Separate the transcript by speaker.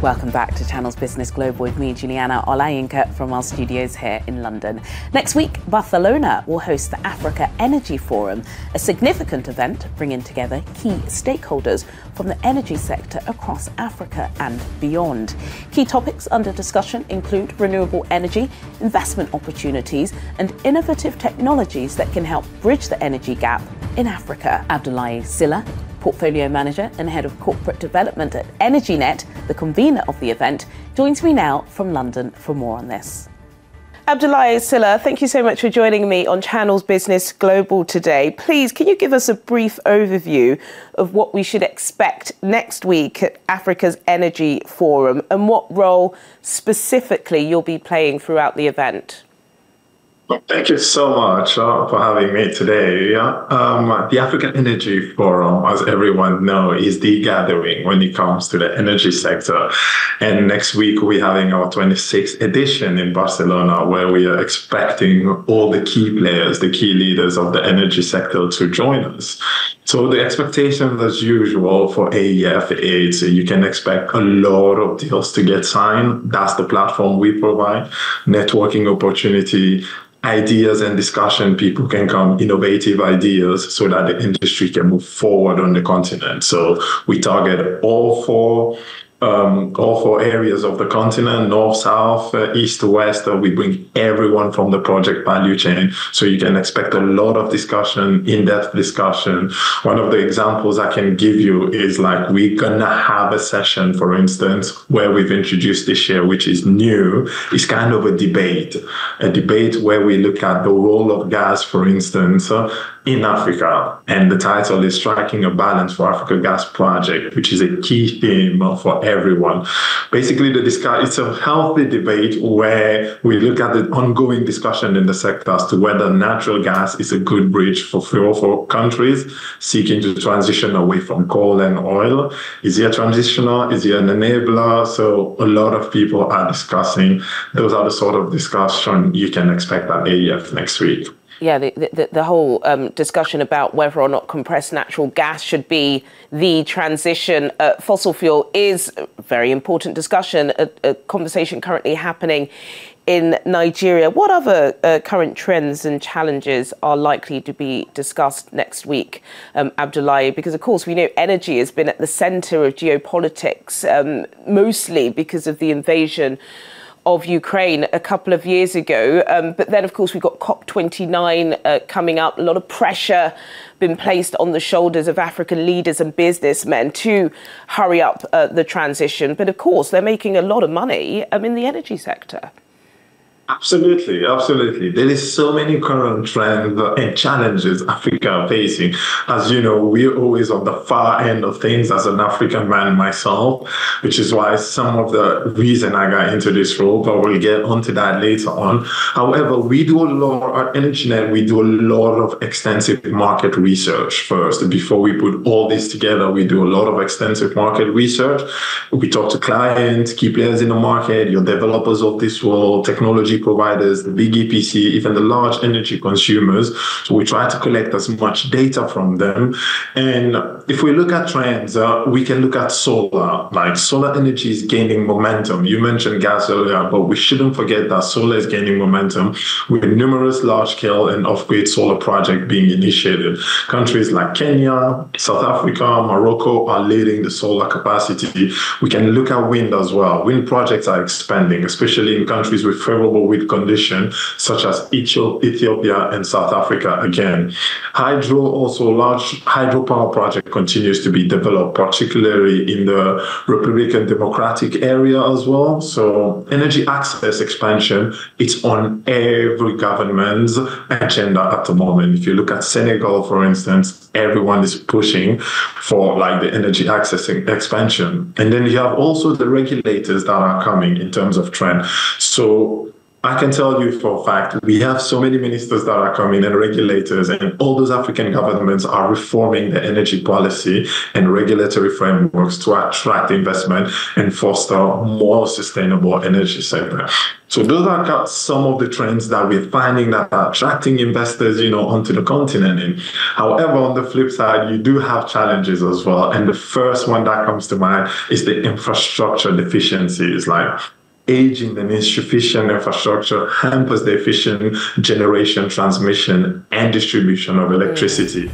Speaker 1: Welcome back to Channel's Business Global with me, Juliana Olayinka, from our studios here in London. Next week, Barcelona will host the Africa Energy Forum, a significant event bringing together key stakeholders from the energy sector across Africa and beyond. Key topics under discussion include renewable energy, investment opportunities, and innovative technologies that can help bridge the energy gap in Africa. Abdoulaye Sylla, Portfolio Manager and Head of Corporate Development at EnergyNet, the convener of the event, joins me now from London for more on this. Abdoulaye Sylla, thank you so much for joining me on Channel's Business Global today. Please, can you give us a brief overview of what we should expect next week at Africa's Energy Forum and what role specifically you'll be playing throughout the event?
Speaker 2: Well, thank you so much for having me today. The African Energy Forum, as everyone knows, is the gathering when it comes to the energy sector. And next week, we're having our 26th edition in Barcelona, where we are expecting all the key players, the key leaders of the energy sector to join us. So the expectation, as usual, for AEF is you can expect a lot of deals to get signed. That's the platform we provide, networking opportunity, ideas and discussion. People can come, innovative ideas, so that the industry can move forward on the continent. So we target all four areas of the continent: north, south, east to west. We bring everyone from the project value chain. So you can expect a lot of discussion, in-depth discussion. One of the examples I can give you is like we're gonna have a session, for instance, where we've introduced this year, which is new. It's kind of a debate where we look at the role of gas, for instance, in Africa. And the title is Striking a Balance for Africa Gas Project, which is a key theme for everyone. Basically, it's a healthy debate where we look at the ongoing discussion in the sector as to whether natural gas is a good bridge for countries seeking to transition away from coal and oil. Is it a transitional? Is it an enabler? So a lot of people are discussing. Those are the sort of discussion you can expect at AEF next week.
Speaker 1: Yeah, the whole discussion about whether or not compressed natural gas should be the transition fossil fuel is a very important discussion, a conversation currently happening in Nigeria. What other current trends and challenges are likely to be discussed next week, Abdoulaye? Because, of course, we know energy has been at the centre of geopolitics, mostly because of the invasion of Ukraine a couple of years ago. But then, of course, we've got COP29 coming up. A lot of pressure been placed on the shoulders of African leaders and businessmen to hurry up the transition. But, of course, they're making a lot of money in the energy sector.
Speaker 2: Absolutely, absolutely. There is so many current trends and challenges Africa are facing. As you know, we're always on the far end of things as an African man myself, which is why some of the reason I got into this role, but we'll get onto that later on. However, we do a lot at EnergyNet, we do a lot of extensive market research first. Before we put all this together, we do a lot of extensive market research. We talk to clients, key players in the market, your developers of this world, technology providers, the big EPC, even the large energy consumers. So we try to collect as much data from them. And if we look at trends, we can look at solar. Like solar energy is gaining momentum. You mentioned gas earlier, but we shouldn't forget that solar is gaining momentum with numerous large-scale and off-grid solar projects being initiated. Countries like Kenya, South Africa, Morocco are leading the solar capacity. We can look at wind as well. Wind projects are expanding, especially in countries with favorable wind conditions, such as Ethiopia and South Africa again. Hydro, also large hydropower project continues to be developed, particularly in the Republican Democratic area as well. So energy access expansion, it's on every government's agenda at the moment. If you look at Senegal, for instance, everyone is pushing for like the energy access expansion. And then you have also the regulators that are coming in terms of trend. So I can tell you for a fact, we have so many ministers that are coming and regulators, and all those African governments are reforming the energy policy and regulatory frameworks to attract investment and foster more sustainable energy sector. So those are some of the trends that we're finding that are attracting investors, onto the continent. And however, on the flip side, you do have challenges as well. And the first one that comes to mind is the infrastructure deficiencies, like aging and insufficient infrastructure hampers the efficient generation, transmission, and distribution of electricity.